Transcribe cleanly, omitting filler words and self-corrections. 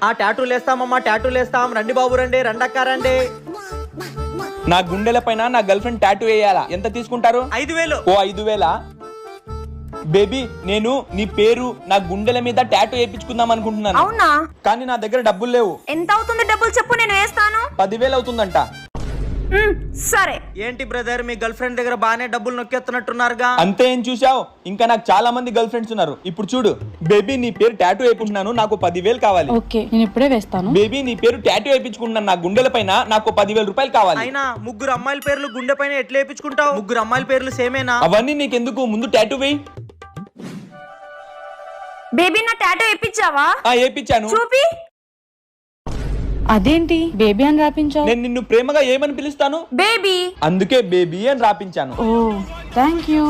ఆ టాటూలు వేస్తామమ్మా, టాటూలు వేస్తాం, రండి బాబు రండి, రండక్క రండి. నా గుండెల పైన నా గర్ల్ ఫ్రెండ్ టాటూ వేయాలా, ఎంత తీసుకుంటారు? 5,000. ఓ 5,000? బేబీ నేను నీ పేరు నా గుండెల మీద టాటూ వేయించుకుందాం అనుకుంటున్నాను. అవునా? కానీ నా దగ్గర డబ్బులు లేవు. ఎంత అవుతుంది డబ్బులు చెప్పు, నేను వేస్తాను. 10,000 అవుతుందంట. సరే. ఏంటి బ్రదర్, మీ గర్ల్ ఫ్రెండ్ దగ్గర బానే డబ్బులు నొక్కేస్తున్నట్టున్నారుగా? అంతే ఏం చూసావు? ఇంకా నాకు చాలా మంది గర్ల్ ఫ్రెండ్స్ ఉన్నారు. ఇప్పుడు చూడు బేబీ, నీ పేరు టాటూ వేయించుకుంటున్నాను, నాకు 10,000 కావాలి. ఓకే, నేను ఇప్పుడే వేస్తాను. బేబీ నీ పేరు టాటూ వేయించుకుంటున్నాను, నా గుండెల పైన నాకు 10,000 రూపాయలు కావాలి. అయినా ముగ్గురు అమ్మాయిల పేర్లు గుండె పైన ఎట్లా వేయించుకుంటావు? ముగ్గురు అమ్మాయిల పేర్లు సేమేనా? అవన్నీ నీకెందుకు, ముందు టాటూ వేయి. బేబీ నా టాటూ వేయించావా? వేయించాను. చూపి. అదేంటి బేబీ అని రాపించావు? నేను నిన్ను ప్రేమగా ఏమని పిలుస్తాను? బేబీ. అందుకే బేబీ అని రాపించాను. ఓ థ్యాంక్ యూ.